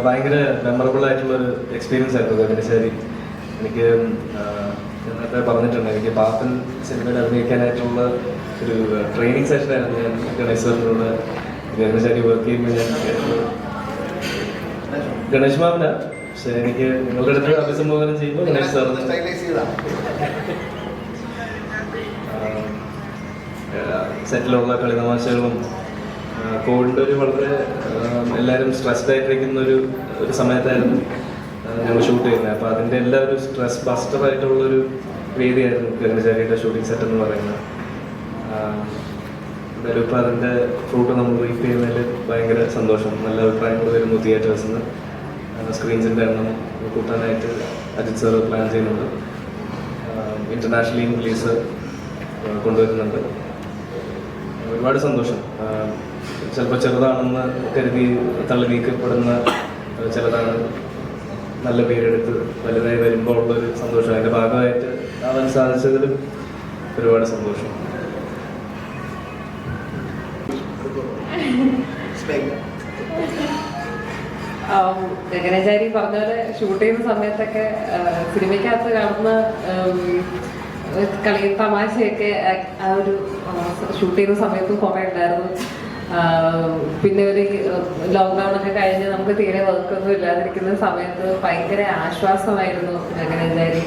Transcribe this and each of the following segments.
ഭയങ്കര മെമ്മറബിൾ ആയിട്ടുള്ളൊരു എക്സ്പീരിയൻസ് ആയിരുന്നു ഗഗനശാരി. എനിക്ക് നേരത്തെ പറഞ്ഞിട്ടുണ്ട്, എനിക്ക് പാപ്പൻ സിനിമയിൽ അഭിനയിക്കാനായിട്ടുള്ള ഒരു ട്രെയിനിങ് സെഷനായിരുന്നു ഞാൻ ഗണേശ് സാറിനോട് ഗഗനശാരി വർക്ക് ചെയ്യുമ്പോൾ ഞാൻ ഗണേഷ് മാമിന്. പക്ഷെ എനിക്ക് നിങ്ങളുടെ അടുത്ത് അഭിസംബോധന ചെയ്യുമ്പോൾ ഗണേഷ് സാറിന് സെറ്റിലുള്ള കളിതമാശകളും കോവിഡിൻ്റെ ഒരു വളരെ എല്ലാവരും സ്ട്രെസ്ഡ് ആയിട്ടിരിക്കുന്ന ഒരു സമയത്തായിരുന്നു ഞങ്ങൾ ഷൂട്ട് ചെയ്യുന്നത്. അപ്പോൾ അതിൻ്റെ എല്ലാ ഒരു സ്ട്രെസ് ബസ്റ്ററായിട്ടുള്ളൊരു വേദിയായിരുന്നു ഗഗനചാരിയുടെ ഷൂട്ടിംഗ് സെറ്റ് എന്ന് പറയുന്നത്. എന്തായാലും ഇപ്പോൾ അതിൻ്റെ ഫ്രൂട്ട് നമ്മൾ റീപ്പ് ചെയ്യുന്നതിൽ ഭയങ്കര സന്തോഷം. നല്ല അഭിപ്രായങ്ങൾ വരുന്നു. തിയേറ്റേഴ്സിന് സ്ക്രീൻസിൻ്റെ എണ്ണം കൂട്ടാനായിട്ട് അജിത് സാർ പ്ലാൻ ചെയ്യുന്നുണ്ട്. ഇൻ്റർനാഷണലി റിലീസ് കൊണ്ടുവരുന്നുണ്ട്. ഒരുപാട് സന്തോഷം. ചിലപ്പോൾ ചെറുതാണെന്ന് കരുതി തള്ളി നീക്കപ്പെടുന്ന ചിലതാണ് നല്ല പേരെടുത്ത് വലുതായി വരുമ്പോൾ ഉള്ളൊരു സന്തോഷം. അതിൻ്റെ ഭാഗമായിട്ട് ആവാൻ സാധിച്ചതിലും ഒരുപാട് സന്തോഷം. ഗഗനചാരി പറഞ്ഞ പോലെ ഷൂട്ട് ചെയ്യുന്ന സമയത്തൊക്കെ സിനിമയ്ക്കകത്ത് കാണുന്ന കളിയും തമാശയൊക്കെ ആ ഒരു ഷൂട്ട് ചെയ്യുന്ന സമയത്തും കുറേ ഉണ്ടായിരുന്നു. പിന്നെ ഒരു ലോക്ക്ഡൗൺ ഒക്കെ കഴിഞ്ഞ് നമുക്ക് തീരെ വർക്കൊന്നും ഇല്ലാതിരിക്കുന്ന സമയത്ത് ഭയങ്കര ആശ്വാസമായിരുന്നു ഗഗനചാരി.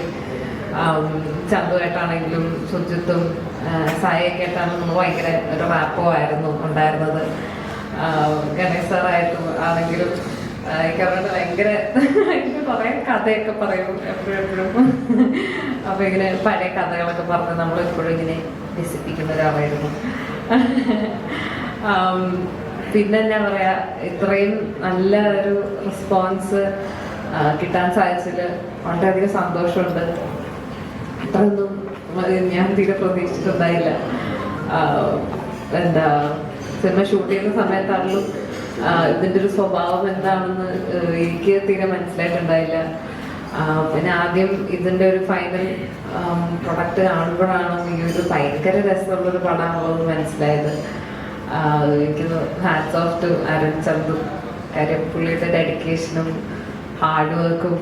ചന്തുവായിട്ടാണെങ്കിലും സുജിത്തും സായൊക്കെ ആയിട്ടാണെങ്കിലും നമ്മൾ ഭയങ്കര ഒരു റാപ്പോ ആയിരുന്നു ഉണ്ടായിരുന്നത്. ഗണേഷ് സാറായിട്ടും ആണെങ്കിലും എനിക്ക് അവരുടെ ഭയങ്കര കുറേ കഥയൊക്കെ പറയും എപ്പോഴും. അപ്പൊ ഇങ്ങനെ പഴയ കഥകളൊക്കെ പറഞ്ഞ് നമ്മളെപ്പോഴും ഇങ്ങനെ രസിപ്പിക്കുന്ന ഒരാളായിരുന്നു. പിന്നെ എന്താ പറയാ, ഇത്രയും നല്ല ഒരു റെസ്പോൺസ് കിട്ടാൻ സാധിച്ചതിൽ വളരെയധികം സന്തോഷമുണ്ട്. ഇത്രയൊന്നും ഞാൻ തീരെ പ്രതീക്ഷിച്ചിട്ടുണ്ടായില്ല. എന്താ സിനിമ ഷൂട്ട് ചെയ്യുന്ന സമയത്താണെങ്കിലും ഇതിൻ്റെ ഒരു സ്വഭാവം എന്താണെന്ന് എനിക്ക് തീരെ മനസ്സിലായിട്ടുണ്ടായില്ല. പിന്നെ ആദ്യം ഇതിൻ്റെ ഒരു ഫൈനൽ പ്രൊഡക്റ്റ് കാണുമ്പോഴാണ് ഈ ഒരു ഭയങ്കര രസമുള്ളൊരു പടമാണെന്ന് മനസ്സിലായത്. എനിക്ക് hats off to Arun Chandhu. കാര്യം പുള്ളിയുടെ ഡെഡിക്കേഷനും ഹാർഡ് വർക്കും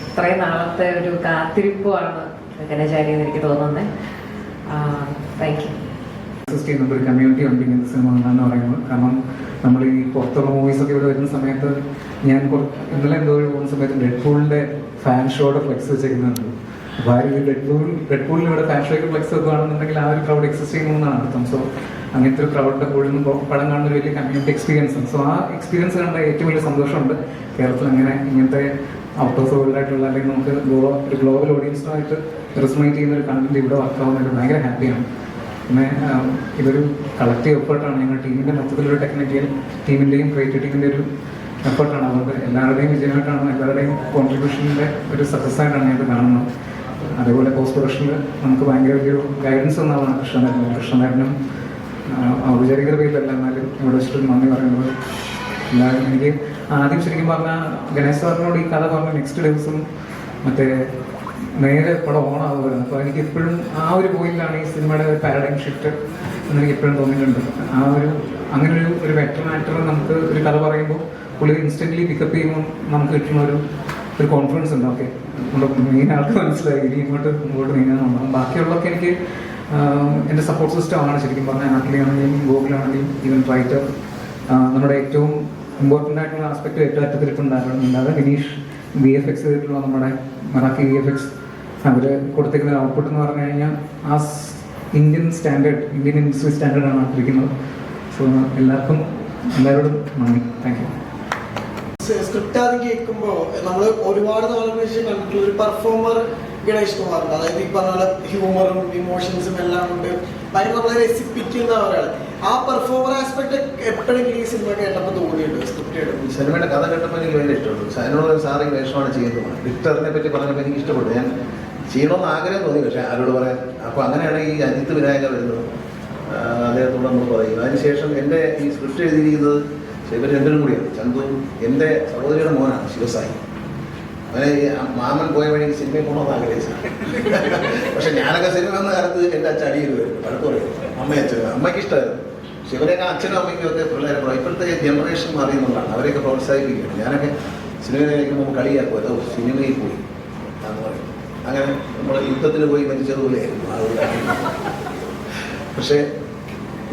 ഇത്രയും നാളത്തെ ഒരു കാത്തിരിപ്പുമാണ് ഗഗനചാരി എന്ന് എനിക്ക് തോന്നുന്നത്. Thank you. ചെയ്യുന്നത് ഒരു കമ്മ്യൂണിറ്റി ഉണ്ട് ഇങ്ങനത്തെ സിനിമ എന്ന് പറയുന്നത്. കാരണം നമ്മൾ ഈ പുറത്തുള്ള മൂവീസൊക്കെ ഇവിടെ വരുന്ന സമയത്ത് ഞാൻ ഇന്നലെ എന്തോ പോകുന്ന സമയത്ത് ഡെഡ്പൂളിൻ്റെ ഫാൻ ഷോയുടെ ഫ്ലെക്സ് വെച്ചേക്കുന്നുണ്ട്. അപ്പോൾ ആ ഒരു ഡെഡ്പൂളിൽ ഇവിടെ ഫാൻ ഷോയ്ക്ക് ഫ്ലെക്സ് വെക്കുകയാണെന്നുണ്ടെങ്കിൽ ആ ഒരു ക്രൗഡ് എക്സിസ്റ്റ് ചെയ്യുന്നതെന്നാണ് അർത്ഥം. സോ അങ്ങനത്തെ ഒരു ക്രൗഡിൻ്റെ കൂടെ നിന്ന് പടം കാണുന്ന ഒരു വലിയ കമ്മ്യൂണിറ്റി എക്സ്പീരിയൻസ് ഉണ്ട്. സോ ആ എക്സ്പീരിയൻസ് കണ്ട ഏറ്റവും വലിയ സന്തോഷമുണ്ട്. കേരളത്തിൽ അങ്ങനെ ഇങ്ങനത്തെ ഔട്ട് ഓഫ് വേൾഡ് ആയിട്ടുള്ള അല്ലെങ്കിൽ നമുക്ക് ഒരു ഗ്ലോബൽ ഓഡിയൻസുമായിട്ട് റെസൊണേറ്റ് ചെയ്യുന്ന ഒരു കണ്ടന്റ് ഇവിടെ വർക്കാവുന്നതിൽ ഭയങ്കര ഹാപ്പിയാണ്. പിന്നെ ഇതൊരു കളക്റ്റീവ് എഫേർട്ടാണ്. ഞങ്ങൾ ടീമിൻ്റെ മൊത്തത്തിലൊരു ടെക്നിക്കൽ ടീമിൻ്റെയും ക്രിയേറ്റീവ് ടീമിൻ്റെ ഒരു എഫേർട്ടാണ്. അതുകൊണ്ട് എല്ലാവരുടെയും വിജയമായിട്ടാണ്, എല്ലാവരുടെയും കോൺട്രിബ്യൂഷൻ്റെ ഒരു സക്സസ് ആയിട്ടാണ് ഞങ്ങൾ കാണുന്നത്. അതേപോലെ പോസ്റ്റ് പ്രൊഡക്ഷനിൽ നമുക്ക് ഭയങ്കര വലിയൊരു ഗൈഡൻസ് എന്നാണ് കൃഷ്ണനാരനും ഔപചാരികത പേരിലല്ല, എന്നാലും ഇവിടെ വെച്ചിട്ട് നന്ദി പറയുന്നത്. എല്ലാവരും എനിക്ക് ആദ്യം ശരിക്കും പറഞ്ഞാൽ ഗണേശ് സാറിനോട് ഈ കഥ പറഞ്ഞ നെക്സ്റ്റ് ദിവസം മറ്റേ നേരെ പടം ഓണാവുകയാണ്. അപ്പോൾ എനിക്ക് എപ്പോഴും ആ ഒരു പോയിന്റിലാണ് ഈ സിനിമയുടെ ഒരു പാരഡൈം ഷിഫ്റ്റ് എന്ന് എനിക്ക് എപ്പോഴും തോന്നിയിട്ടുണ്ട്. ആ അങ്ങനെ ഒരു വെറ്ററൻ ആക്ടർ നമുക്ക് ഒരു കഥ പറയുമ്പോൾ പുള്ളി ഇൻസ്റ്റൻ്റ്ലി പിക്കപ്പ് ചെയ്യുമ്പോൾ നമുക്ക് കിട്ടുന്ന ഒരു കോൺഫിഡൻസ് ഉണ്ട്. ഓക്കെ, നമ്മുടെ മെയിൻ ആൾക്ക് മനസ്സിലായി ഇനി മുമ്പോട്ട് നീങ്ങാനുണ്ടാകും. ബാക്കിയുള്ളതൊക്കെ എനിക്ക് എൻ്റെ സപ്പോർട്ട് സിസ്റ്റമാണ് ശരിക്കും പറഞ്ഞാൽ. ആട്ടിലാണെങ്കിലും ഗൂഗിളാണെങ്കിലും ഈവൻ റൈറ്റർ, നമ്മുടെ ഏറ്റവും ഇമ്പോർട്ടൻ്റ് ആയിട്ടുള്ള ആസ്പെക്ട് ഏറ്റവും അറ്റത്തിരിപ്പുണ്ടാകുന്നുണ്ടാകും വിനീഷ് VFX ചെയ്തിട്ടുള്ള നമ്മുടെ മറാക്കി VFX. അവർ കൊടുത്തിരിക്കുന്ന ഔട്ട്പുട്ട് എന്ന് പറഞ്ഞു കഴിഞ്ഞാൽ ആ ഇന്ത്യൻ ഇൻഡസ്ട്രി സ്റ്റാൻഡേർഡാണ് ഇരിക്കുന്നത്. സോ എല്ലാവരോടും നന്ദി. Thank you. സ്ക്രിപ്റ്റ് ആദ്യം കേൾക്കുമ്പോൾ നമ്മൾ ഒരുപാട് നാളുകൾ കണ്ടിട്ടുള്ള ഒരു പെർഫോമർ ഗണേഷ് കുമാറുണ്ട്. അതായത് ഈ പറഞ്ഞ പോലെ ഹ്യൂമറും ഇമോഷൻസും എല്ലാം കൊണ്ട് ഭയങ്കര നമ്മളെ രസിപ്പിക്കുന്ന ഒരാൾ. ആ പെർഫോമർ ആസ്പെക്ട് എപ്പോഴെങ്കിലും ഈ സിനിമ കേട്ടപ്പോൾ തോന്നിയിട്ടുണ്ട് സ്ക്രിപ്റ്റ് കേട്ടപ്പോൾ? സിനിമയുടെ കഥ കേട്ടപ്പോൾ എനിക്ക് ഭയങ്കര ഇഷ്ടപ്പെട്ടു. അതിനുള്ള സാറ് ഈ വേഷമാണ് ചെയ്യുന്നത്. വിക്ടറിനെ പറ്റി പറഞ്ഞപ്പോൾ എനിക്ക് ഇഷ്ടപ്പെട്ടു. ഞാൻ ചെയ്യണമെന്ന് ആഗ്രഹം തോന്നി, പക്ഷേ ആരോട് പറയാൻ. അപ്പോൾ അങ്ങനെയാണ് ഈ അജിത്ത് വിനായക വരുന്നത്. അദ്ദേഹത്തോട് നമ്മൾ പറയും. അതിനുശേഷം എൻ്റെ ഈ സ്ക്രിപ്റ്റ് എഴുതിയിരിക്കുന്നത് ഇവർ രണ്ടിനും കൂടിയാണ്. ചന്തു എൻ്റെ സഹോദരിയുടെ മോനാണ് ശിവസായി. അവനെ മാമൻ പോയ വഴിക്ക് സിനിമയിൽ പോകണമെന്ന് ആഗ്രഹിച്ചു. പക്ഷെ ഞാനൊക്കെ സിനിമ എന്ന കാലത്ത് എൻ്റെ അച്ഛൻ അടിയിൽ വരും. അടുത്ത് പറയും അമ്മയച്ഛൻ. അമ്മയ്ക്ക് ഇഷ്ടമായിരുന്നു. പക്ഷെ ഇവരെയൊക്കെ അച്ഛനും അമ്മയ്ക്കും ഒക്കെ പിള്ളേരെ ഇപ്പോഴത്തെ ജനറേഷൻ മാറിയെന്നുള്ളതാണ്. അവരെയൊക്കെ പ്രോത്സാഹിപ്പിക്കുകയാണ്. ഞാനൊക്കെ സിനിമയിലേക്ക് നമുക്ക് കളിയാക്കുമല്ലോ, സിനിമയിൽ പോയി എന്ന് പറയും. അങ്ങനെ നമ്മൾ യുദ്ധത്തിന് പോയി മരിച്ചതുപോലെയായിരുന്നു ആളുകൾ. പക്ഷേ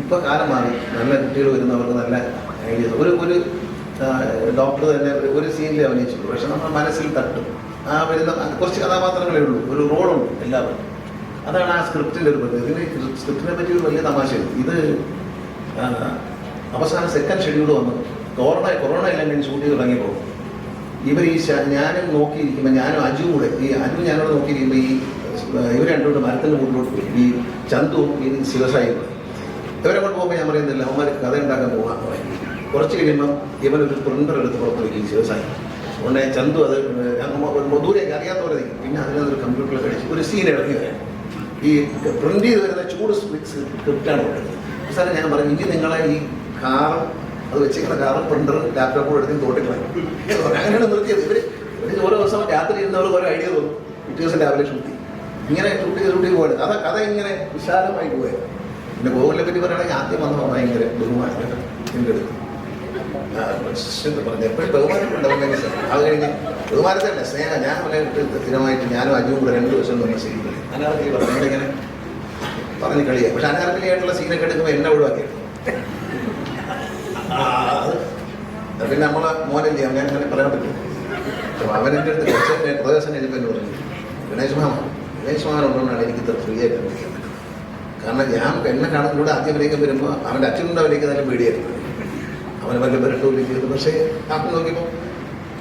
ഇപ്പോൾ കാലം മാറി, നല്ല കുട്ടികൾ വരുന്നവർക്ക് നല്ല ഐഡിയ. ഒരു ഡോക്ടർ തന്നെ ഒരു സീനിൽ അഭിനയിച്ചിട്ടുള്ളൂ, പക്ഷെ നമ്മുടെ മനസ്സിൽ തട്ടും. ആ വരുന്ന കുറച്ച് കഥാപാത്രങ്ങളേ ഉള്ളൂ, ഒരു റോളുണ്ട് എല്ലാവരും. അതാണ് ആ സ്ക്രിപ്റ്റിൻ്റെ ഒരു പ്രത്യേകത. ഇതിന് സ്ക്രിപ്റ്റിനെ പറ്റി ഒരു വലിയ തമാശയുണ്ട്. ഇത് അവസാനം സെക്കൻഡ് ഷെഡ്യൂൾ വന്നു. കൊറോണ എല്ലാം ഷൂട്ട് ചെയ്ത് തുടങ്ങിയപ്പോൾ ഇവർ ഞാനും നോക്കിയിരിക്കുമ്പോൾ, ഞാനും അജുവും കൂടെ, ഈ അജു ഞാനോട് നോക്കിയിരിക്കുമ്പോൾ ഇവർ രണ്ടുകൊണ്ട് മരത്തിൻ്റെ മുകളിലോട്ട് പോയി. ഈ ചന്തുവും ഈ ശിവസായും ഇവരെ കൊണ്ട് പോകുമ്പോൾ ഞാൻ പറയുന്നില്ല, അവന്മാർ കഥ ഉണ്ടാക്കാൻ പോകാൻ പറയും. കുറച്ച് കഴിയുമ്പം ഇവനൊരു പ്രിൻ്റർ എടുത്ത് പുറത്ത് വയ്ക്കും ശിവസായി. ഉടനെ ചന്തു അത് ദൂരേക്ക് അറിയാത്തവരെ നിൽക്കും. പിന്നെ അതിനകത്തൊരു കമ്പ്യൂട്ടറിൽ അടിച്ച് ഒരു സീൻ ഇറങ്ങി വരാം. ഈ പ്രിൻ്റ് ചെയ്ത് വരുന്ന ചൂട് സ്ക്രിപ്റ്റാണ് കൊടുക്കുന്നത്. അവസാനം ഞാൻ പറഞ്ഞു, ഇനി നിങ്ങളെ ഈ കാറും അത് വെച്ചിരിക്കുന്ന കാറും പ്രിൻ്ററും ലാപ്ടോപ്പും എടുത്ത് തോട്ടിക്കളയും. അങ്ങനെയാണ് നിർത്തിയത്. ഇവർ ഓരോ ദിവസം രാത്രി ഇരുന്നവർക്ക് ഓരോ ഐഡിയ തോന്നും. പിറ്റേ ദിവസം രാവിലെ ഷൂട്ട് ചെയ്യും. ഇങ്ങനെ ഷൂട്ട് ചെയ്ത് പോയത് കഥ ഇങ്ങനെ വിശാലമായി പോയത്. പിന്നെ ഗോകുലിനെ പറ്റി പറയുകയാണെങ്കിൽ ആദ്യം വന്നപ്പോൾ ഭയങ്കര ബഹുമാനം എൻ്റെ അടുത്ത് പറഞ്ഞു. എപ്പോഴും ബഹുമാനമുണ്ടാവുമെങ്കിൽ അത് കഴിഞ്ഞ് ബഹുമാനത്തല്ല സ്നേഹം. ഞാൻ സ്ഥിരമായിട്ട് ഞാനും അജുവും കൂടെ 2 ദിവസം തന്നെ സീനിൽ അനാർക്കലി പറഞ്ഞു. ഇങ്ങനെ പറഞ്ഞ് കളിയാണ്. പക്ഷെ അനാർക്കലിയായിട്ടുള്ള സീനൊക്കെ എടുക്കുമ്പോൾ എന്നെ ഒഴിവാക്കിയത്. പിന്നെ നമ്മളെ മോനല്ലേ, ഞാൻ അങ്ങനെ പറയാൻ പറ്റും. അവനെൻ്റെ അടുത്ത് കുറച്ച് പ്രദേശം കഴിഞ്ഞപ്പോൾ എന്ന് പറഞ്ഞു, ഗണേഷ് മാമൻ ഉള്ളതുകൊണ്ടാണ് എനിക്ക് ഇത്ര ഫ്രീ ആയിട്ട് അഭിനയിക്കാൻ പറ്റുന്നത്. കാരണം ഞാൻ എന്നെ കാണുന്നതിലൂടെ ആദ്യം അഭിനയിക്കാൻ വരുമ്പോൾ അവൻ്റെ അച്ഛനുണ്ട് അഭിനയിക്കുന്നതിലും പേടിയായിരുന്നു. അവന് വല്ല പെരട്ടൂലി ചെയ്തു. പക്ഷേ അപ്പം നോക്കിയപ്പോൾ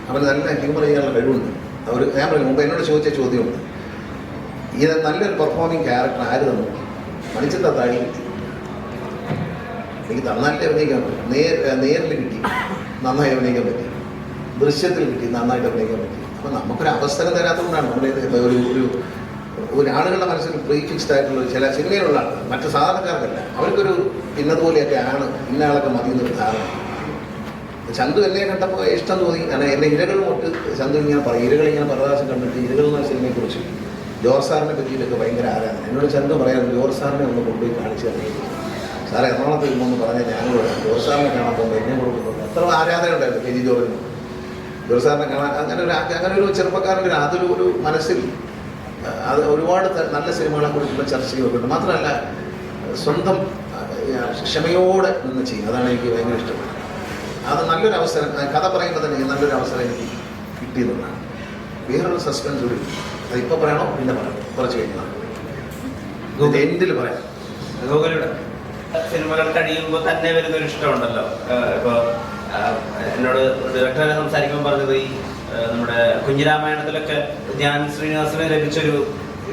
അവന് നല്ല ഹ്യൂമർ ചെയ്യാനുള്ള കഴിവുണ്ട്. ഞാൻ പറഞ്ഞു മുമ്പ് എന്നോട് ചോദിച്ച ചോദ്യമുണ്ട്, ഇത് നല്ലൊരു പെർഫോമിങ് ക്യാരക്ടർ ആര് തന്നു? മണിച്ചിട്ട താഴി കിട്ടി. എനിക്ക് നന്നായിട്ട് അഭിനയിക്കാൻ പറ്റും. നേരിൽ കിട്ടി, നന്നായി അഭിനയിക്കാൻ പറ്റി. ദൃശ്യത്തിൽ കിട്ടി, നന്നായിട്ട് അഭിനയിക്കാൻ പറ്റി. അപ്പോൾ നമുക്കൊരു അവസരം തരാത്തതുകൊണ്ടാണ് നമ്മുടെ ഒരാളുകളുടെ മനസ്സിൽ പ്രീ ഫിക്സ്ഡ് ആയിട്ടുള്ള ചില സിനിമയിലുള്ള ആളുകൾ, മറ്റു സാധാരണക്കാർക്കല്ല. അവർക്കൊരു ഇന്നതുപോലെയൊക്കെ ആണ്, ഇന്ന ആളൊക്കെ മതി എന്നൊരു ധാരണ. ചന്തു എന്നെ കണ്ടപ്പോൾ ഇഷ്ടം തോന്നി. കാരണം എൻ്റെ ഇരകൾ തൊട്ട് ചന്തു ഇങ്ങനെ പറയും, ഇരകളിങ്ങനെ പരദാസം കണ്ടിട്ട് ഇരകൾ എന്ന സിനിമയെക്കുറിച്ച് ജോർജ് സാറിനെ പറ്റിയിട്ടൊക്കെ ഭയങ്കര ആരാധന. എന്നോട് ചന്തു പറയാം, ജോർജ് സാറിനെ ഒന്ന് കൊണ്ടുപോയി കാണിച്ചു തന്നെ. സാറേ എറണാകുളത്ത് വരുമ്പോൾ പറഞ്ഞാൽ ഞാനും ജോർജ് സാറിനെ കാണാൻ പോകുമ്പോൾ എന്നെ കൊടുക്കുന്നുണ്ട്. അത്ര ആരാധന ഉണ്ടായിരുന്നു കെ ജി ജോർജിന്. ജോർജ് സാറിനെ കാണാൻ അങ്ങനെ ഒരു ചെറുപ്പക്കാരൻ്റെ അതൊരു മനസ്സിൽ അത് ഒരുപാട് നല്ല സിനിമകളെ കുറിച്ചുള്ള ചർച്ചകളൊക്കെ ഉണ്ട്. മാത്രമല്ല സ്വന്തം ക്ഷമയോടെ നിന്ന് ചെയ്യും. അതാണ് എനിക്ക് ഭയങ്കര ഇഷ്ടപ്പെട്ടത്. അത് നല്ലൊരു അവസരം. കഥ പറയുമ്പോൾ തന്നെ നല്ലൊരു അവസരം എനിക്ക് കിട്ടിയതുകൊണ്ടാണ്. വേറൊരു സസ്പെൻസ് കൂടി, അതിപ്പോൾ പറയണോ പിന്നെ പറയാം, കുറച്ച് കഴിഞ്ഞാൽ എൻഡിൽ പറയാം. ഗോകുലിയുടെ സിനിമകൾ കഴിയുമ്പോൾ തന്നെ വരുന്നൊരു ഇഷ്ടമുണ്ടല്ലോ. ഇപ്പോൾ എന്നോട് ഡയറക്ടറെ സംസാരിക്കുമ്പോൾ പറഞ്ഞത് ഈ നമ്മുടെ കുഞ്ഞിരാമായണത്തിലൊക്കെ ധ്യാൻ ശ്രീനിവാസന് ലഭിച്ചൊരു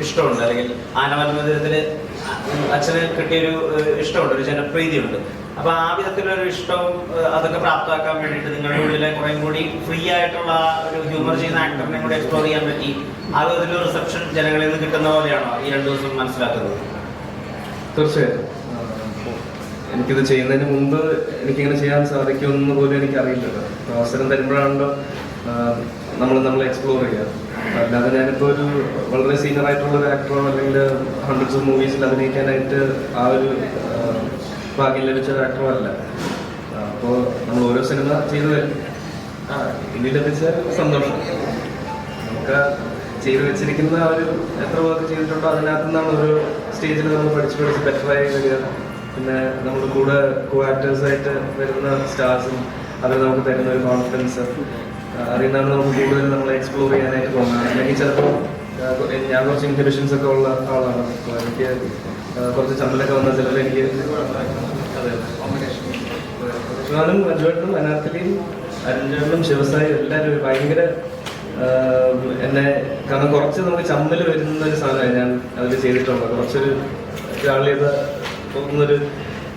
ഇഷ്ടമുണ്ട്, അല്ലെങ്കിൽ ആനവൽമന്ദിരത്തിൽ അച്ഛന് കിട്ടിയൊരു ഇഷ്ടമുണ്ട്, ഒരു ജനപ്രീതിയുണ്ട്. അപ്പൊ ആ വിധത്തിലൊരു ഇഷ്ടവും അതൊക്കെ പ്രാപ്തമാക്കാൻ വേണ്ടിയിട്ട് നിങ്ങളുടെ ഉള്ളിലെ കുറേ കൂടി ഫ്രീ ആയിട്ടുള്ള ഒരു ഹ്യൂമർ ചെയ്യുന്ന ആക്ടറിനെ കൂടി എക്സ്പ്ലോർ ചെയ്യാൻ പറ്റി. ആ വിധത്തിലൊരു റിസപ്ഷൻ ജനങ്ങളിൽ നിന്ന് കിട്ടുന്ന പോലെയാണോ ഈ 2 ദിവസം മനസ്സിലാക്കുന്നത്? തീർച്ചയായിട്ടും. എനിക്കിത് ചെയ്യുന്നതിന് മുമ്പ് എനിക്കിങ്ങനെ ചെയ്യാൻ സാധിക്കുമെന്ന് പോലും എനിക്കറിയില്ലല്ലോ. അവസരം തരുമ്പോഴാണല്ലോ നമ്മൾ എക്സ്പ്ലോർ ചെയ്യുക. അല്ലാതെ ഞാനിപ്പോൾ ഒരു വളരെ സീനിയർ ആയിട്ടുള്ള ഒരു ആക്ടറോ അല്ലെങ്കിൽ ഹൺഡ്രഡ്സ് ഓഫ് മൂവീസിൽ അഭിനയിക്കാനായിട്ട് ആ ഒരു ഭാഗ്യം ലഭിച്ച ഒരു ആക്ടറോ അല്ല. അപ്പോൾ നമ്മൾ ഓരോ സിനിമ ചെയ്തു വരും. ഇനി ലഭിച്ച സന്തോഷം. നമുക്ക് ചെയ്തു വെച്ചിരിക്കുന്ന ആ ഒരു എത്ര വർക്ക് ചെയ്തിട്ടുണ്ടോ അതിനകത്തു നിന്നാണ് ഓരോ സ്റ്റേജിൽ നമ്മൾ പഠിച്ച് ബെറ്ററായി വരിക. പിന്നെ നമ്മുടെ കൂടെ കോ ആക്ടേഴ്സായിട്ട് വരുന്ന സ്റ്റാർസും അവർ നമുക്ക് തരുന്ന ഒരു കോൺഫിഡൻസ് അറിയുന്നതാണ് നമുക്ക് കൂടുതൽ നമ്മളെ എക്സ്പ്ലോർ ചെയ്യാനായിട്ട് തോന്നുന്നത്. അല്ലെങ്കിൽ ചിലപ്പോൾ ഞാൻ കുറച്ച് ഇൻഹിബിഷൻസ് ഒക്കെ ഉള്ള ആളാണ്. അപ്പോൾ എനിക്ക് കുറച്ച് ചമ്മലൊക്കെ വന്നാൽ ചിലപ്പോൾ എനിക്ക് അതെ അജുവേട്ടനും അനാർക്കലിയും അരുൺചേട്ടനും ശിവസായും എല്ലാവരും ഭയങ്കര എന്നെ കാരണം കുറച്ച് നമുക്ക് ചമ്മൽ വരുന്ന ഒരു സാധനമാണ് ഞാൻ അതിൽ ചെയ്തിട്ടുള്ളത്. കുറച്ചൊരു ഒരാളിയത് തോന്നുന്നൊരു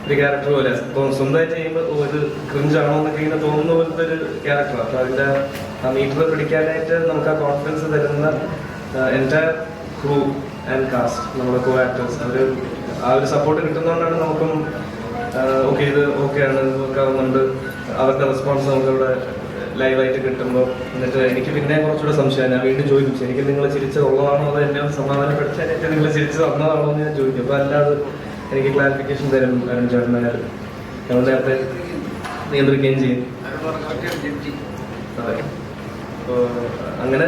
ക്യാരക്ടർ പോലെ സ്വന്തമായിട്ട് ചെയ്യുമ്പോൾ ഒരു ക്രിഞ്ചാണോ എന്നൊക്കെ ഇങ്ങനെ തോന്നുന്ന പോലത്തെ ഒരു ക്യാരക്ടറാണ്. അപ്പോൾ അതിൻ്റെ ആ മീറ്റർ പിടിക്കാനായിട്ട് നമുക്ക് ആ കോൺഫിഡൻസ് തരുന്ന എൻ്റെ ക്രൂ ആൻഡ് കാസ്റ്റ്, നമ്മുടെ കോ ആക്ടേഴ്സ്, അവർ ആ ഒരു സപ്പോർട്ട് കിട്ടുന്നതുകൊണ്ടാണ് നമുക്കും ഓക്കെ ഇത് ഓക്കെയാണ് ഒക്കെ ആവുന്നുണ്ട്. അവരുടെ റെസ്പോൺസ് നമുക്കിവിടെ ലൈവായിട്ട് കിട്ടുമ്പോൾ. എന്നിട്ട് എനിക്ക് പിന്നെ കുറച്ചുകൂടെ സംശയം. ഞാൻ വീണ്ടും ചോദിക്കും, ശരിക്കും നിങ്ങൾ ചിരിച്ചത് ഉള്ളതാണോ അതോ എന്നെ സമാധാനപ്പെടുത്താനായിട്ട് നിങ്ങൾ ചിരിച്ചു തന്നതാണോ എന്ന് ഞാൻ ചോദിക്കും. അപ്പോൾ അല്ലാതെ എനിക്ക് ക്ലാരിഫിക്കേഷൻ തരും അരുൺ ചേട്ടനായാലും ഞങ്ങൾ നേരത്തെ നിയന്ത്രിക്കുകയും ചെയ്യും. അതെ. അപ്പോൾ അങ്ങനെ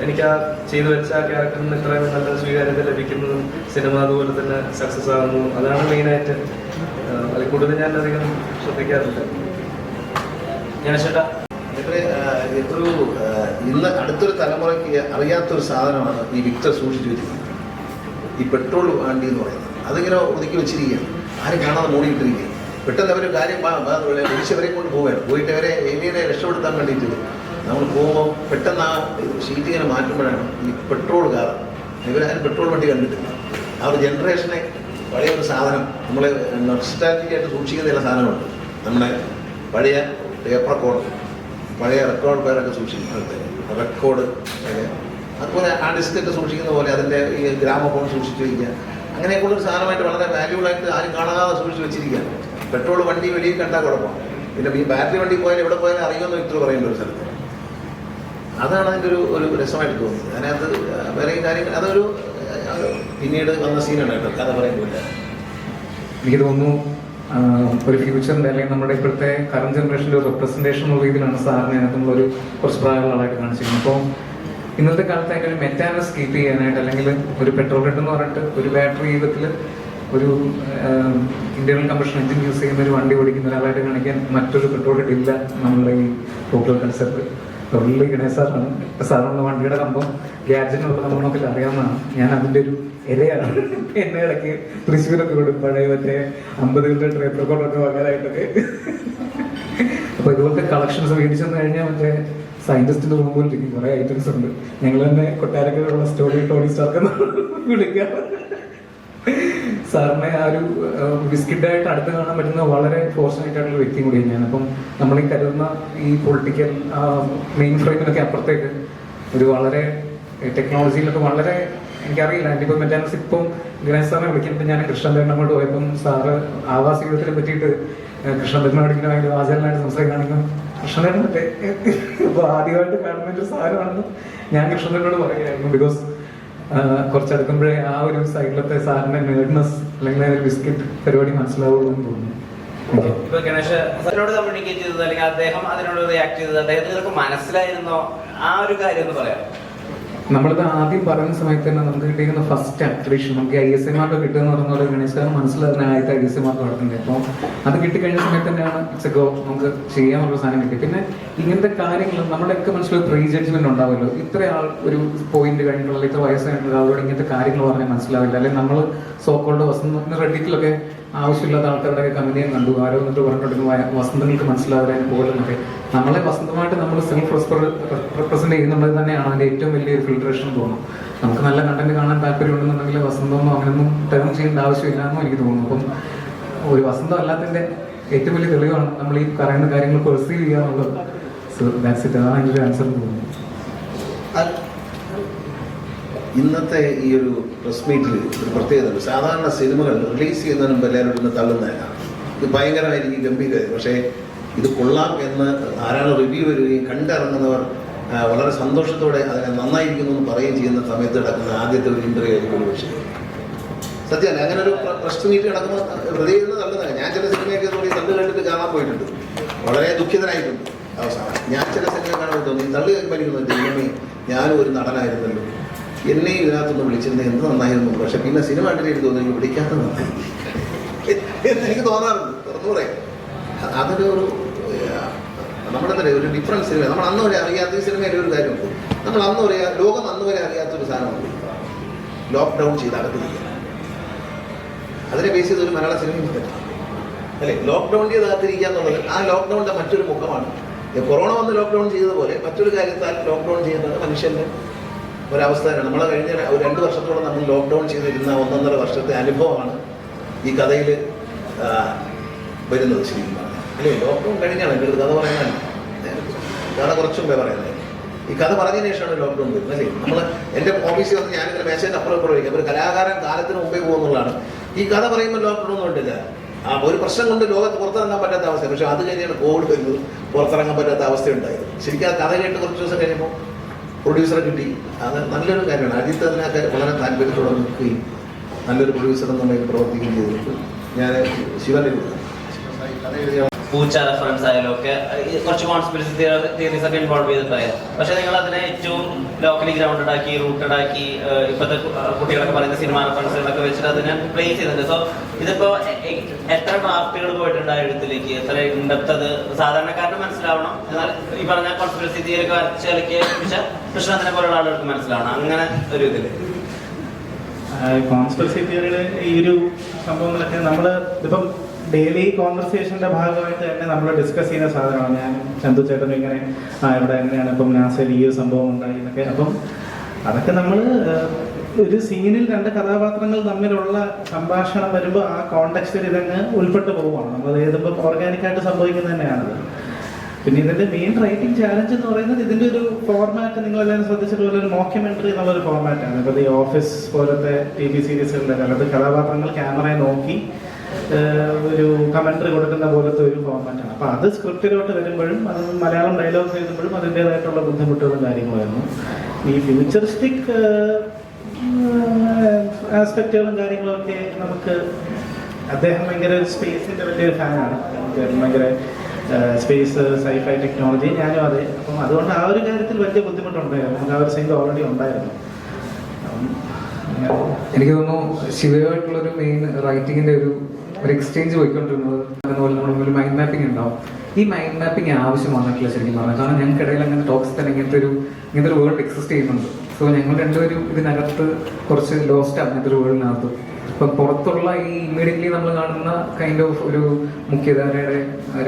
എനിക്ക് ആ ചെയ്തു വെച്ച ആ ക്യാരക്ടറിന് ഇത്രയും നല്ല സ്വീകാര്യത ലഭിക്കുന്നതും സിനിമ അതുപോലെ തന്നെ സക്സസ് ആകുന്നതും അതാണ് മെയിനായിട്ട്. അതിൽ കൂടുതൽ ഞാൻ അധികം ശ്രദ്ധിക്കാറില്ല. ഞാൻ ചേട്ടാ എത്രയോ ഇന്ന് അടുത്തൊരു തലമുറയ്ക്ക് അറിയാത്തൊരു സാധനമാണ് ഈ വിക്ടർ സൂക്ഷിച്ചു വെച്ചിരിക്കുന്നത്. ഈ പെട്രോൾ വണ്ടി എന്ന് പറയുന്നത് അതിങ്ങനെ ഒതുക്കി വെച്ചിരിക്കുകയാണ്, ആരും കാണാതെ മൂടിയിട്ടിരിക്കുക. പെട്ടെന്ന് അവർ കാര്യം ഒഴിച്ചവരെ കൊണ്ട് പോവുകയാണ്. പോയിട്ട് അവരെ ഏരിയനെ രക്ഷപ്പെടുത്താൻ വേണ്ടിയിട്ട് നമ്മൾ പോകുമ്പോൾ പെട്ടെന്ന് ആ ഷീറ്റ് ഇങ്ങനെ മാറ്റുമ്പോഴാണ് ഈ പെട്രോൾ കാർ. ഇവരാരും പെട്രോൾ വണ്ടി കണ്ടിട്ടില്ല. ആ ഒരു ജനറേഷനെ പഴയ ഒരു സാധനം നമ്മൾ നൊസ്റ്റാൾജിക് ആയിട്ട് സൂക്ഷിക്കുന്ന ചില സാധനമുണ്ട്. നമ്മുടെ പഴയ ടേപ്പ് റെക്കോർഡ്, പഴയ റെക്കോർഡ് പേരൊക്കെ സൂക്ഷിക്കുന്നത്, റെക്കോർഡ് അതുപോലെ ആ ഡിസ്കൊക്കെ സൂക്ഷിക്കുന്ന പോലെ അതിൻ്റെ ഈ ഗ്രാമഫോൺ സൂക്ഷിച്ചു വയ്ക്കുക, അങ്ങനെയൊക്കെയുള്ളൊരു സാധനമായിട്ട് വളരെ വാല്യൂബിളായിട്ട് ആരും കാണാതെ സൂക്ഷിച്ച് വെച്ചിരിക്കുകയാണ്. പെട്രോൾ വണ്ടി വെളിയിൽ കണ്ടാൽ കുഴപ്പം. പിന്നെ ഈ ബാറ്ററി വണ്ടി പോയാൽ എവിടെ പോയാലും അറിയുമെന്ന് ഇത്ര പറയുന്ന ഒരു സ്ഥലത്ത്. അതാണ് അതിൻ്റെ ഒരു രസമായിട്ട് തോന്നുന്നത്. അതിനകത്ത് വേറെ കാര്യങ്ങൾ അതൊരു പിന്നീട് വന്ന സീനാണ് കേട്ടോ, കഥ പറയുന്നില്ല. എനിക്ക് തോന്നുന്നു ഒരു ഫ്യൂച്ചറിൻ്റെ അല്ലെങ്കിൽ നമ്മുടെ ഇപ്പോഴത്തെ കറണ്ട് ജനറേഷൻ്റെ ഒരു റെപ്രസെൻറ്റേഷൻ ഉള്ള രീതിയിലാണ് സാറിനെ നമ്മളൊരു കുറച്ച് പ്രായമുള്ള ആളായിട്ട് കാണിച്ചിരിക്കുന്നത്. അപ്പോൾ ഇന്നത്തെ കാലത്ത് അതിൻ്റെ ഒരു മെറ്റാനസ് കീപ്പ് ചെയ്യാനായിട്ട് അല്ലെങ്കിൽ ഒരു പെട്രോൾ ഹെഡ് എന്ന് പറഞ്ഞിട്ട് ഒരു ബാറ്ററി ജീവിതത്തിൽ ഒരു ഇന്റേണൽ കമ്പഷൻ എഞ്ചിൻ യൂസ് ചെയ്യുന്ന ഒരു വണ്ടി ഓടിക്കുന്ന ഒരാളായിട്ട് കാണിക്കാൻ മറ്റൊരു പെട്രോൾ ഹെഡ് ഇല്ല നമ്മളുടെ ഈ പോപ്പുലർ കൺസെപ്റ്റ്. തൊഴിൽ ഗണേശ് സാറാണ്. സാറിനുള്ള വണ്ടിയുടെ കമ്പം ഗ്യാഡ്ജറ്റിനുള്ള നമ്മളൊക്കെ അറിയാവുന്നതാണ്. ഞാൻ അതിൻ്റെ ഒരു ഇരയാണ്. എന്നെ ഇടയ്ക്ക് തൃശ്ശൂരൊക്കെ കൊടുക്കും പഴയ മറ്റേ 50കളുടെ ട്രേപ്പ് റെക്കോർഡൊക്കെ വാങ്ങാനായിട്ടൊക്കെ. അപ്പോൾ ഇതുപോലത്തെ കളക്ഷൻസ് മേടിച്ചെന്ന് കഴിഞ്ഞാൽ മറ്റേ സയന്റിസ്റ്റിന്റെ റൂമിൽ ഇരിക്കും കുറേ ഐറ്റംസ് ഉണ്ട്. ഞങ്ങൾ തന്നെ കൊട്ടാരക്കരയുള്ള സ്റ്റോറി ടോണി സ്റ്റാർക്ക് വിളിക്കുക. സാറിനെ ആ ഒരു ബിസ്കിറ്റായിട്ട് അടുത്ത് കാണാൻ പറ്റുന്ന വളരെ ഫോർച്ചുനേറ്റ് ആയിട്ടുള്ള വ്യക്തിയും കൂടിയാണ് ഞാൻ. അപ്പം നമ്മൾ ഈ കരുതുന്ന ഈ പൊളിറ്റിക്കൽ മെയിൻ ഫ്രെയിമിനൊക്കെ അപ്പുറത്തേക്ക് ഒരു വളരെ ടെക്നോളജിയിലൊക്കെ വളരെ എനിക്കറിയില്ല. എൻ്റെ ഇപ്പം മെറ്റാനസ് ഇപ്പം ഗണേശ് സാറിനെ വിളിക്കുമ്പോൾ ഞാൻ കൃഷ്ണദേവൻ അങ്ങോട്ട് പോയപ്പം സാറ് ആവാസ യുഗത്തിനെ പറ്റിയിട്ട് കൃഷ്ണദേവനോട് ഇങ്ങനെ ഭയങ്കര ആചാരനായിട്ട് സംസാരിക്കുകയാണെങ്കിൽ കൃഷ്ണദേവൻ മറ്റേ ഇപ്പോൾ ആദ്യമായിട്ട് കാണുന്ന ഒരു സാധനമാണെന്ന് ഞാൻ കൃഷ്ണദേവനോട് പറയുകയായിരുന്നു. ബിക്കോസ് കുറച്ചെടുക്കുമ്പോഴേ ആ ഒരു സൈഡിലത്തെ സാറിന്റെ നേർഡ്നെസ് അല്ലെങ്കിൽ ഒരു ബിസ്ക്കറ്റ് പരിപാടി മനസ്സിലാവുള്ളൂ എന്ന് തോന്നുന്നു. ഇപ്പൊ ഗണേഷ് അതിനോട് കമ്മ്യൂണിക്കേറ്റ് ചെയ്തത് അല്ലെങ്കിൽ അദ്ദേഹം അതിനോട് റിയാക്ട് ചെയ്തത് അദ്ദേഹത്തിന് ഇതൊക്കെ മനസ്സിലായിരുന്നോ? ആ ഒരു കാര്യം ഒന്ന് പറയാം. നമ്മളിത് ആദ്യം പറയുന്ന സമയത്ത് തന്നെ നമുക്ക് കിട്ടിയിരിക്കുന്ന ഫസ്റ്റ് അക്രിഷൻ നമുക്ക് ISA മാർക്ക് കിട്ടുക എന്ന് പറഞ്ഞ പോലെ ഗണേശ് സാർ മനസ്സിലാകുന്ന ആദ്യത്തെ ISA മാർക്ക് നടക്കുന്നത്. അപ്പോൾ അത് കിട്ടിക്കഴിഞ്ഞ സമയത്ത് തന്നെയാണ് ഇറ്റ്സ് ഗോ നമുക്ക് ചെയ്യാനുള്ള സാധനം കിട്ടി. പിന്നെ ഇങ്ങനത്തെ കാര്യങ്ങൾ നമ്മുടെയൊക്കെ മനസ്സിലൊരു പ്രീ ജഡ്ജ്മെന്റ് ഉണ്ടാവുമല്ലോ. ഇത്ര ആൾ ഒരു പോയിന്റ് കഴിഞ്ഞിട്ടുള്ള ഇത്ര വയസ്സ് കഴിഞ്ഞിട്ടുള്ള ആളോട് ഇങ്ങനത്തെ കാര്യങ്ങൾ പറഞ്ഞാൽ മനസ്സിലാവില്ല. അല്ലെങ്കിൽ നമ്മൾ സോക്കോൾഡ് വസന്ത റെഡിറ്റിലൊക്കെ ആവശ്യമില്ലാത്ത ആൾക്കാരുടെ കമ്പനിയെ കണ്ടു ആരോ എന്നിട്ട് പറഞ്ഞിട്ടുണ്ടെങ്കിൽ വസന്തങ്ങൾക്ക് മനസ്സിലാവില്ല പോലെന്നൊക്കെ. നമ്മളെ വസന്തമായിട്ട് നമ്മൾ സെൽഫ് റെപ്രസെന്റ് ചെയ്യുന്നുള്ളത് തന്നെയാണ് അതിന്റെ ഏറ്റവും വലിയൊരു ഫിൽട്രേഷൻ തോന്നുന്നു. നമുക്ക് നല്ല കണ്ടന്റ് കാണാൻ താല്പര്യമുണ്ടെന്നുണ്ടെങ്കിൽ വസന്തമൊന്നും അങ്ങനെയൊന്നും ടേൺ ചെയ്യേണ്ട ആവശ്യമില്ല എന്നും എനിക്ക് തോന്നുന്നു. അപ്പം ഒരു വസന്തം അല്ലാത്തതിന്റെ ഏറ്റവും വലിയ തെളിവാണ് നമ്മൾ ഈ പറയുന്ന കാര്യങ്ങൾ പെർസീവ് ചെയ്യുക എന്നുള്ളത്. So that's it. അതാണ് എൻ്റെ ഒരു ആൻസർ എന്ന് തോന്നുന്നു. ഇന്നത്തെ ഈ ഒരു പ്രസ് മീറ്റിൽ ഒരു പ്രത്യേകത, സാധാരണ സിനിമകൾ റിലീസ് ചെയ്യുന്നതിന് മുമ്പ് എല്ലാവരും ഇന്ന് തള്ളുന്നതല്ല. ഇത് ഭയങ്കരമായിരിക്കും, ഗംഭീരമായിരിക്കും. പക്ഷേ ഇത് കൊള്ളാം എന്ന് ധാരാളം റിവ്യൂ വരികയും കണ്ടിറങ്ങുന്നവർ വളരെ സന്തോഷത്തോടെ അതിനെ നന്നായിരിക്കുന്നു എന്ന് പറയുകയും ചെയ്യുന്ന സമയത്ത് നടക്കുന്ന ആദ്യത്തെ ഒരു ഇൻ്റർവ്യൂ ആയിരിക്കും ഒരു പക്ഷേ. സത്യമല്ല, അങ്ങനെ ഒരു പ്രസ് മീറ്റ് നടക്കുമ്പോൾ ഹൃദയം നിന്ന് തള്ളുന്നതാണ്. ഞാൻ ചില സിനിമയൊക്കെ തോന്നി തള്ളു കണ്ടിട്ട് കാണാൻ പോയിട്ടുണ്ട്, വളരെ ദുഃഖിതനായിട്ടുണ്ട് അവസാനം. ഞാൻ ചില സിനിമ കാണാൻ തോന്നി തള്ളു കഴിക്കുമ്പോൾ ദൈവമേ ഞാനും ഒരു നടനായിരുന്നല്ലോ, എന്നെ ഇതിനകത്തൊന്ന് വിളിച്ചിരുന്നത് എന്ത് നന്നായിരുന്നു. പക്ഷെ പിന്നെ സിനിമ കണ്ടിട്ട് തോന്നി വിളിക്കാത്ത നന്നായി എനിക്ക് തോന്നാറുണ്ട്. തുറന്നു പറയാം, അതൊരു നമ്മളെന്താ ഒരു ഡിഫറൻസ് സിനിമ. നമ്മൾ അന്ന് വരെ അറിയാത്ത ഈ സിനിമയിൽ ഒരു കാര്യമുണ്ട്. നമ്മൾ അന്ന് വരെ ലോകം അന്ന് വരെ അറിയാത്തൊരു സാധനമുണ്ട്, ലോക്ക്ഡൗൺ ചെയ്ത് അകത്തിരിക്കുക. അതിനെ ബേസ് ചെയ്തൊരു മലയാള സിനിമയും പറ്റും അല്ലേ? ലോക്ക്ഡൗൺ ചെയ്ത് അകത്തിരിക്കുക എന്നുള്ളത് ആ ലോക്ക്ഡൗണിൻ്റെ മറ്റൊരു മുഖമാണ്. കൊറോണ വന്ന് ലോക്ക്ഡൗൺ ചെയ്തതുപോലെ മറ്റൊരു കാര്യത്താൽ ലോക്ക്ഡൗൺ ചെയ്യുന്നത് മനുഷ്യൻ്റെ ഒരവസ്ഥ തന്നെയാണ്. നമ്മൾ കഴിഞ്ഞ ഒരു 2 വർഷത്തോളം നമ്മൾ ലോക്ക്ഡൗൺ ചെയ്തിരുന്ന 1.5 വർഷത്തെ അനുഭവമാണ് ഈ കഥയിൽ വരുന്നത്. ശരിക്കും പറഞ്ഞാൽ അല്ലേ, ലോക്ക്ഡൗൺ കഴിഞ്ഞാണ് എൻ്റെ കഥ പറയുന്നത്. കഥ കുറച്ചും മുമ്പേ പറയുന്നത്. ഈ കഥ പറഞ്ഞതിന് ശേഷമാണ് ലോക്ക്ഡൗൺ വരുന്നത് അല്ലേ. നമ്മൾ എൻ്റെ ഓഫീസിൽ വന്ന് ഞാനിങ്ങനെ മേശേൻ്റെ അപ്പുറം വയ്ക്കാം. ഒരു കലാകാരൻ കാലത്തിന് മുമ്പേ പോകുന്നുള്ളതാണ്. ഈ കഥ പറയുമ്പോൾ ലോക്ക്ഡൗൺ ഒന്നും ഉണ്ടില്ല. ഒരു പ്രശ്നം കൊണ്ട് ലോകത്ത് പുറത്തിറങ്ങാൻ പറ്റാത്ത അവസ്ഥ. പക്ഷെ അത് കഴിഞ്ഞാണ് കോവിഡ് വരുന്നത്, പുറത്തിറങ്ങാൻ പറ്റാത്ത അവസ്ഥ ഉണ്ടായത്. ശരിക്കും ആ കഥ കേട്ട് കുറച്ച് ദിവസം കഴിയുമ്പോൾ പ്രൊഡ്യൂസറെ കിട്ടി. അത് നല്ലൊരു കാര്യമാണ്. അജിത്ത് അതിനൊക്കെ വളരെ താല്പര്യത്തോടെ നിൽക്കുകയും നല്ലൊരു പ്രൊഡ്യൂസർ എന്നുണ്ടെങ്കിൽ പ്രവർത്തിക്കുകയും ചെയ്തിട്ട് ഞാൻ ശിവൻ്റെ പൂച്ച റെഫറൻസ് ആയാലും ഒക്കെ കുറച്ച് കോൺസ്പിറസി തിയറീസ് ഒക്കെ ഇൻവോൾവ് ചെയ്തിട്ടായിരുന്നു. പക്ഷെ നിങ്ങൾ അതിനെ ഏറ്റവും ലോക്കലി ഗ്രൗണ്ടഡ് ആക്കി, റൂട്ടഡ് ആക്കി, ഇപ്പോഴത്തെ കുട്ടികളൊക്കെ പറയുന്ന സിനിമ റെഫറൻസുകളൊക്കെ വെച്ചിട്ട് അതിനെ പ്ലേസ് ചെയ്തിട്ടുണ്ട്. സോ ഇതിപ്പോ എത്ര ഡ്രാഫ്റ്റുകൾ പോയിട്ടുണ്ട് ആ എഴുത്തിലേക്ക്, എത്ര ഇൻഡെപ്ത് അത് സാധാരണക്കാരന് മനസ്സിലാവണം, എന്നാൽ ഈ പറഞ്ഞ കോൺസ്പിറസി തിയറി ഒക്കെ വരച്ച് കളിക്കുക കൃഷ്ണനെ പോലുള്ള ആളുകൾക്ക് മനസ്സിലാവണം, അങ്ങനെ ഒരു ഇതില്. കോൺസ്പിറസി തിയറിയുടെ ഈ ഒരു സംഭവങ്ങളൊക്കെ നമ്മൾ ഇപ്പം ഡെയിലി കോൺവെർസേഷൻ്റെ ഭാഗമായിട്ട് തന്നെ നമ്മൾ ഡിസ്കസ് ചെയ്യുന്ന സാധനമാണ്. ഞാൻ ചന്തു ചേട്ടനും ഇങ്ങനെ ഇവിടെ എങ്ങനെയാണ് ഇപ്പം നാസയിൽ ഈ ഒരു സംഭവം ഉണ്ടായി എന്നൊക്കെ. അപ്പം അതൊക്കെ നമ്മൾ ഒരു സീനിൽ രണ്ട് കഥാപാത്രങ്ങൾ തമ്മിലുള്ള സംഭാഷണം വരുമ്പോൾ ആ കോണ്ടെക്സ്റ്റിൽ ഇതങ്ങ് ഉൾപ്പെട്ട് പോവുകയാണ്. നമ്മൾ എഴുതുമ്പോൾ ഓർഗാനിക്കായിട്ട് സംഭവിക്കുന്നത് തന്നെയാണത്. പിന്നെ ഇതിൻ്റെ മെയിൻ റൈറ്റിംഗ് ചാലഞ്ച് എന്ന് പറയുന്നത് ഇതിൻ്റെ ഒരു ഫോർമാറ്റ് നിങ്ങളെല്ലാവരും ശ്രദ്ധിച്ചിട്ടുള്ള ഒരു മോക്യുമെൻ്ററി എന്നുള്ളൊരു ഫോർമാറ്റാണ്. ഇപ്പോൾ ഈ ഓഫീസ് പോലത്തെ TV സീരീസുകളുടെ കാലത്ത് കഥാപാത്രങ്ങൾ ക്യാമറയെ നോക്കി ഒരു കമൻട്രി കൊടുക്കുന്ന പോലത്തെ ഒരു ഫോർമാറ്റാണ്. അപ്പോൾ അത് സ്ക്രിപ്റ്റിലോട്ട് വരുമ്പോഴും അത് മലയാളം ഡയലോഗ്സ് എഴുതുമ്പോഴും അതിൻ്റേതായിട്ടുള്ള ബുദ്ധിമുട്ടുകളും കാര്യങ്ങളുമായിരുന്നു. ഈ ഫ്യൂച്ചറിസ്റ്റിക് ആസ്പെക്റ്റുകളും കാര്യങ്ങളൊക്കെ നമുക്ക് അദ്ദേഹം ഭയങ്കര സ്പേസിൻ്റെ വലിയൊരു ഫാനാണ്. ഭയങ്കര സ്പേസ് സൈഫൈ ടെക്നോളജി, ഞാനും അതെ. അപ്പം അതുകൊണ്ട് ആ ഒരു കാര്യത്തിൽ വലിയ ബുദ്ധിമുട്ടുണ്ടായിരുന്നു. നമുക്ക് ആ ഒരു സൈഡ് ഓൾറെഡി ഉണ്ടായിരുന്നു. എനിക്ക് തോന്നുന്നു ശിവയുമായിട്ടുള്ളൊരു മെയിൻ റൈറ്റിങ്ങിൻ്റെ ഒരു എക്സ്ചേഞ്ച് പോയിക്കൊണ്ടിരുന്നത് അതുപോലെ നമ്മളൊരു മൈൻഡ് മാപ്പിംഗ് ഉണ്ടാവും. ഈ മൈൻഡ് മാപ്പിംഗ് ആവശ്യം വന്നിട്ടില്ല ശരിക്കും പറഞ്ഞാൽ. കാരണം ഞങ്ങൾക്കിടയിൽ അങ്ങനെ ടോക്സ് തന്നെ ഇങ്ങനത്തെ ഒരു വേൾഡ് എക്സിസ്റ്റ് ചെയ്യുന്നുണ്ട്. സോ ഞങ്ങൾ രണ്ടുപേരും ഇതിനകത്ത് കുറച്ച് ലോസ്റ്റ് അങ്ങനത്തെ ഒരു വേൾഡിനകത്ത്. ഇപ്പം പുറത്തുള്ള ഈ ഇമ്മീഡിയറ്റ്ലി നമ്മൾ കാണുന്ന കൈൻഡ് ഓഫ് ഒരു മുഖ്യധാരയുടെ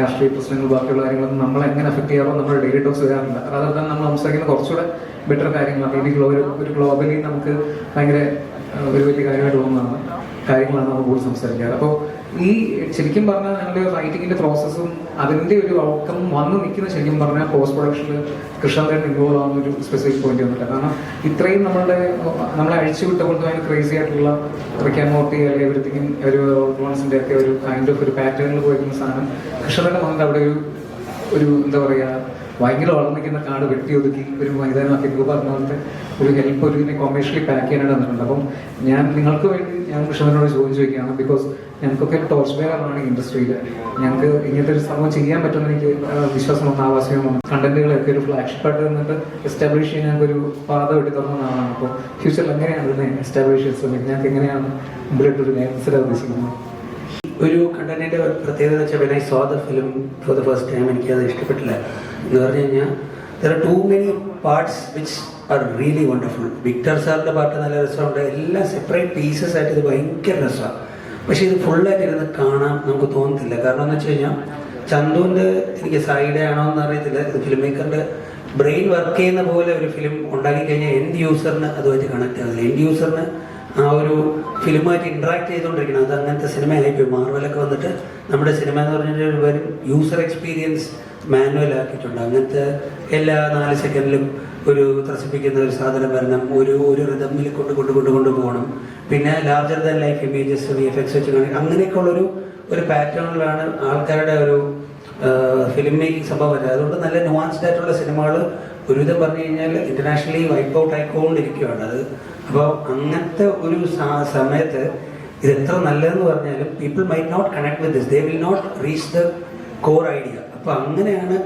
രാഷ്ട്രീയ പ്രശ്നങ്ങൾ ബാക്കിയുള്ള കാര്യങ്ങളൊന്നും നമ്മളെ എങ്ങനെ അഫക്ട് ചെയ്യാറോ നമ്മുടെ ഡെയിലി ടോക്സ് വരാറില്ല. അതല്ല നമ്മൾ സംസാരിക്കുന്ന കുറച്ചുകൂടെ ബെറ്റർ കാര്യങ്ങളാണ്. മേ ബി ഒരു ഗ്ലോബലി നമുക്ക് ഭയങ്കര ഒരു വലിയ കാര്യമായിട്ട് തോന്നുന്നതാണ് കാര്യങ്ങളാണ് നമ്മൾ കൂടുതൽ സംസാരിക്കാറ്. അപ്പോൾ ഈ ശരിക്കും പറഞ്ഞാൽ ഞങ്ങളുടെ റൈറ്റിങ്ങിൻ്റെ പ്രോസസ്സും അതിൻ്റെ ഒരു ഔട്ട്കം വന്ന് നിൽക്കുന്ന ശരിക്കും പറഞ്ഞാൽ പോസ്റ്റ് പ്രൊഡക്ഷനിൽ കൃഷ്ണൻ ഇൻവോൾവ് ആവുന്ന ഒരു സ്പെസിഫിക് പോയിന്റ് വന്നിട്ട്. കാരണം ഇത്രയും നമ്മളെ അഴിച്ചുവിട്ട കൊണ്ട് ഭയങ്കര ക്രേസി ആയിട്ടുള്ള റിക്കാമോട്ടി അല്ലെങ്കിൽ എവരിത്തിങ് ഒരു ഓൾഫോൺസിൻ്റെ ഒക്കെ ഒരു കൈൻഡ് ഓഫ് ഒരു പാറ്റേണിൽ പോയിരിക്കുന്ന സാധനം കൃഷ്ണൻ്റെ വന്നിട്ട് അവിടെ ഒരു എന്താ പറയുക ഭയങ്കര വളർന്നിരിക്കുന്ന കാട് വെട്ടി ഒതുക്കി ഒരു മൈതാനമാക്കി പറഞ്ഞ പോലത്തെ ഒരു ഹെൽപ്പ് ഒരു കൊമേഴ്ഷ്യലി പാക്ക് ചെയ്യാനായിട്ട് വന്നിട്ടുണ്ട്. അപ്പം നിങ്ങൾക്ക് വേണ്ടി ഞാൻ കൃഷ്ണനോട് ചോദിക്കുകയാണ്. ബിക്കോസ് ഞങ്ങൾക്കൊക്കെ ടോർച്ച് ബെയറാണ് ഇൻഡസ്ട്രിയിൽ. ഞങ്ങൾക്ക് ഇങ്ങനത്തെ ഒരു സംഭവം ചെയ്യാൻ പറ്റുമെന്ന് എനിക്ക് വിശ്വാസം വന്ന ആവാസ്യമാണ്. കണ്ടന്റുകളൊക്കെ ഒരു ഫ്ലാഗ്ഷിപ്പായിട്ട് നിന്നിട്ട് എസ്റ്റാബ്ലിഷ് ചെയ്യാൻ ഞങ്ങൾക്കൊരു പാത വെട്ടി തുറന്നതാണ്. അപ്പോൾ ഫ്യൂച്ചറിൽ എങ്ങനെയാണ് ഇതിനെ എസ്റ്റാബ്ലിഷ് ചെയ്ത് ഞങ്ങൾക്ക് എങ്ങനെയാണ് മുമ്പിലോട്ടൊരു മനസ്സിലാക്കാൻ ഉദ്ദേശിക്കുന്നത്? ഒരു കണ്ടന്റിൻ്റെ പ്രത്യേകത വെച്ചാൽ when I saw the film for the first time എനിക്കത് ഇഷ്ടപ്പെട്ടില്ല. എന്ന് പറഞ്ഞു കഴിഞ്ഞാൽ there are too many parts which are really wonderful. Victor സാറിൻ്റെ പാട്ട് നല്ല രസമുണ്ട്. എല്ലാം സെപ്പറേറ്റ് പീസസ് ആയിട്ട് ഇത് ഭയങ്കര രസമാണ്. പക്ഷേ ഇത് ഫുള്ളായിട്ട് ഇരുന്ന് കാണാൻ നമുക്ക് തോന്നത്തില്ല. കാരണം എന്ന് വെച്ച് കഴിഞ്ഞാൽ ചന്തുവിൻ്റെ എനിക്ക് സൈഡ് ആണോ എന്ന് അറിയത്തില്ല, ഇത് ഫിലിം മേക്കറിൻ്റെ ബ്രെയിൻ വർക്ക് ചെയ്യുന്ന പോലെ ഒരു ഫിലിം ഉണ്ടാക്കി കഴിഞ്ഞാൽ എൻഡ് യൂസറിന് അതുമായിട്ട് കണക്ട് ആവില്ല. എൻഡ് യൂസറിന് ആ ഒരു ഫിലിമായിട്ട് ഇൻട്രാക്ട് ചെയ്തുകൊണ്ടിരിക്കണം. അത് അങ്ങനത്തെ സിനിമയായിപ്പോയി. മാർവലൊക്കെ വന്നിട്ട് നമ്മുടെ സിനിമ എന്ന് പറഞ്ഞാൽ ഒരു യൂസർ എക്സ്പീരിയൻസ് മാനുവൽ ആക്കിയിട്ടുണ്ട്. അങ്ങനത്തെ എല്ലാ 4 സെക്കൻഡിലും ഒരു ത്രസിപ്പിക്കുന്ന ഒരു സാധനം വരണം, ഒരു റിതമിൽ കൊണ്ടുപോകണം. പിന്നെ larger than life images VFX വെച്ച് കാണിക്കും. അങ്ങനെയൊക്കെയുള്ളൊരു പാറ്റേണിലാണ് ആൾക്കാരുടെ ഒരു ഫിലിം മേക്കിംഗ് സംഭവം വരുന്നത്. അതുകൊണ്ട് നല്ല നുവാൻസ്ഡ് ആയിട്ടുള്ള സിനിമകൾ ഒരുവിധം പറഞ്ഞു കഴിഞ്ഞാൽ ഇന്റർനാഷണലി വൈപ്പ് ഔട്ട് ആയിക്കൊണ്ടിരിക്കുകയാണ് അത്. അപ്പോൾ അങ്ങനത്തെ ഒരു സമയത്ത് ഇത് എത്ര നല്ലതെന്ന് പറഞ്ഞാലും people might not connect with this, they will not reach the core idea. അപ്പോൾ അങ്ങനെയാണ്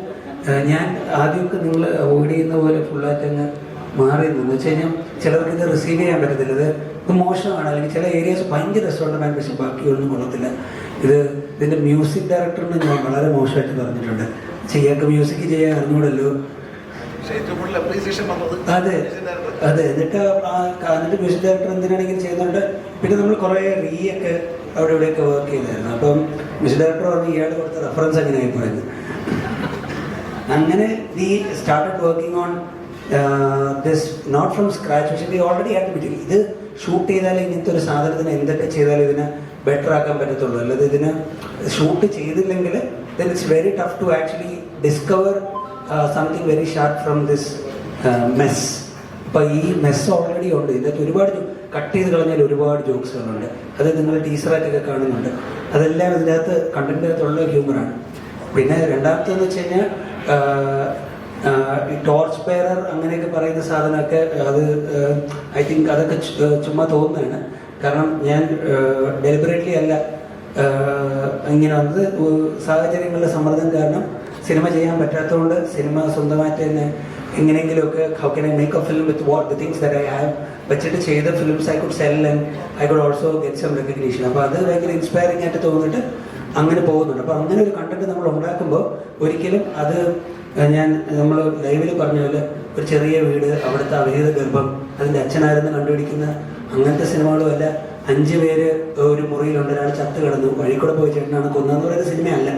ഞാൻ ആദ്യമൊക്കെ നിങ്ങൾ അവോയ്ഡ് ചെയ്യുന്ന പോലെ ഫുള്ളായിട്ട് അങ്ങ് മാറി എന്ന് വെച്ച് കഴിഞ്ഞാൽ ചിലർക്ക് ഇത് റിസീവ് ചെയ്യാൻ പറ്റത്തില്ല. ഇത് മോശമാണ്, അല്ലെങ്കിൽ ചില ഏരിയാസ് ഭയങ്കര രസമുണ്ട്, പക്ഷേ ബാക്കിയൊന്നും കൊള്ളത്തില്ല. ഇതിൻ്റെ മ്യൂസിക് ഡയറക്ടറിന് ഞാൻ വളരെ മോശമായിട്ട് പറഞ്ഞിട്ടുണ്ട്. ചെയ്യാക്ക് മ്യൂസിക് ചെയ്യാൻ അറിഞ്ഞൂടല്ലോ. അതെ. എന്നിട്ട് മ്യൂസിക് ഡയറക്ടർ എന്തിനാണെങ്കിലും ചെയ്യുന്നുണ്ട്. പിന്നെ നമ്മൾ കുറേ ഒക്കെ അവിടെ ഇവിടെയൊക്കെ വർക്ക് ചെയ്തായിരുന്നു. അപ്പം മ്യൂസിക് ഡയറക്ടർ പറഞ്ഞ് ഇയാൾ കൊടുത്ത റെഫറൻസ് എങ്ങനെയായി പറയുന്നത്. അങ്ങനെ we started working on this not from scratch. പക്ഷേ വി ഓൾറെഡി ഹാഡ് മെറ്റീരിയൽ. ഇത് ഷൂട്ട് ചെയ്താൽ ഇങ്ങനത്തെ ഒരു സാധനത്തിന് എന്തൊക്കെ ചെയ്താലും ഇതിനെ ബെറ്റർ ആക്കാൻ പറ്റത്തുള്ളൂ. അല്ലാതെ ഇതിന് ഷൂട്ട് ചെയ്തില്ലെങ്കിൽ then it's very tough to actually discover something very sharp from this mess. അപ്പോൾ ഈ മെസ്സ് ഓൾറെഡി ഉണ്ട്. ഇതിനകത്ത് ഒരുപാട് കട്ട് ചെയ്ത് കളഞ്ഞാൽ ഒരുപാട് ജോക്സുകളുണ്ട്. അത് നിങ്ങൾ ടീച്ചറായിട്ടൊക്കെ കാണുന്നുണ്ട്. അതെല്ലാം ഇതിനകത്ത് കണ്ടന്റിനകത്തുള്ള ഹ്യൂമറാണ്. പിന്നെ രണ്ടാമത്തെന്ന് വെച്ച് കഴിഞ്ഞാൽ ഈ ടോർച്ച് ബെയറർ അങ്ങനെയൊക്കെ പറയുന്ന സാധനമൊക്കെ അത് ഐ തിങ്ക് അതൊക്കെ ചുമ്മാ തോന്നുന്നതാണ്. കാരണം ഞാൻ ഡെലിബറേറ്റ്ലി അല്ല ഇങ്ങനെ വന്നത് സാഹചര്യങ്ങളുടെ സമ്മർദ്ദം കാരണം സിനിമ ചെയ്യാൻ പറ്റാത്തതുകൊണ്ട് സിനിമ സ്വന്തമായിട്ട് തന്നെ എങ്ങനെയെങ്കിലുമൊക്കെ how can I make a film with what the things that I have വെച്ചിട്ട് ചെയ്ത films I could sell and I could also get some recognition. അപ്പോൾ അത് ഭയങ്കര ഇൻസ്പയറിംഗ് ആയിട്ട് തോന്നിയിട്ട് അങ്ങനെ പോകുന്നുണ്ട്. അപ്പോൾ അങ്ങനെ ഒരു കണ്ടന്റ് നമ്മൾ ഉണ്ടാക്കുമ്പോൾ ഒരിക്കലും അത് നമ്മൾ ലൈവിൽ പറഞ്ഞ പോലെ ഒരു ചെറിയ വീട്, അവിടുത്തെ അവിഹിത ഗർഭം, അതിൻ്റെ അച്ഛനായിരുന്നു കണ്ടുപിടിക്കുന്ന അങ്ങനത്തെ സിനിമകളും അല്ല. 5 പേര് ഒരു മുറിയിലുണ്ട്, ഒരാൾ ചത്ത് കിടന്നു, വഴിക്കൂടെ പോയി ചേട്ടനാണ് കൊന്നതെന്ന് പറയുന്ന സിനിമയല്ല.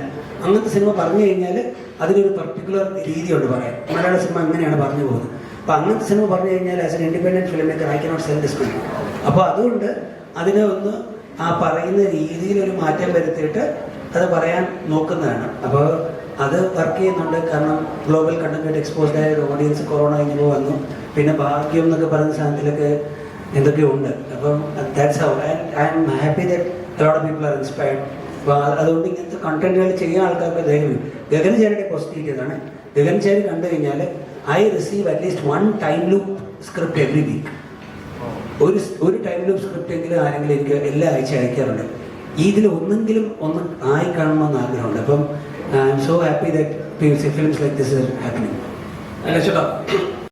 അങ്ങനത്തെ സിനിമ പറഞ്ഞു കഴിഞ്ഞാൽ അതിനൊരു പർട്ടിക്കുലർ രീതിയുണ്ട് പറയാൻ. മലയാള സിനിമ അങ്ങനെയാണ് പറഞ്ഞു പോകുന്നത്. അപ്പോൾ അങ്ങനത്തെ സിനിമ പറഞ്ഞു കഴിഞ്ഞാൽ as an independent film maker I cannot cell this film. അപ്പോൾ അതുകൊണ്ട് അതിനെ ഒന്ന് ആ പറയുന്ന രീതിയിൽ ഒരു മാറ്റം വരുത്തിയിട്ട് അത് പറയാൻ നോക്കുന്നതാണ്. അപ്പോൾ അത് വർക്ക് ചെയ്യുന്നുണ്ട്. കാരണം ഗ്ലോബൽ കണ്ടന്റ് എക്സ്പോസ്ഡ് ആയ ഒരു ഓഡിയൻസ് കൊറോണ കഴിഞ്ഞപ്പോൾ വന്നു. പിന്നെ ഭാഗ്യം എന്നൊക്കെ പറയുന്ന സാധനത്തിലൊക്കെ എന്തൊക്കെയോ ഉണ്ട്. അപ്പം that's how I am happy that lot of people are inspired. അപ്പോൾ അതുകൊണ്ട് ഇങ്ങനത്തെ കണ്ടന്റുകൾ ചെയ്യാൻ ആൾക്കാർക്ക് ധൈര്യം. ഗഗൻചാരിയുടെ പോസിറ്റീവാണ്. ഗഗൻചാരി കണ്ടു കഴിഞ്ഞാൽ I receive at least 1 time loop script every week. ഒരു ടൈം ലൂപ്പ് സ്ക്രിപ്റ്റ് എങ്കിലും ആരെങ്കിലും എനിക്ക് എല്ലാ ആഴ്ച അയക്കാറുണ്ട്. ഇതിൽ ഒന്നെങ്കിലും ഒന്ന് ആയി കാണണമെന്ന് ആഗ്രഹമുണ്ട്. അപ്പം I M so happy that films like this are happening. അല്ല ചേട്ടാ,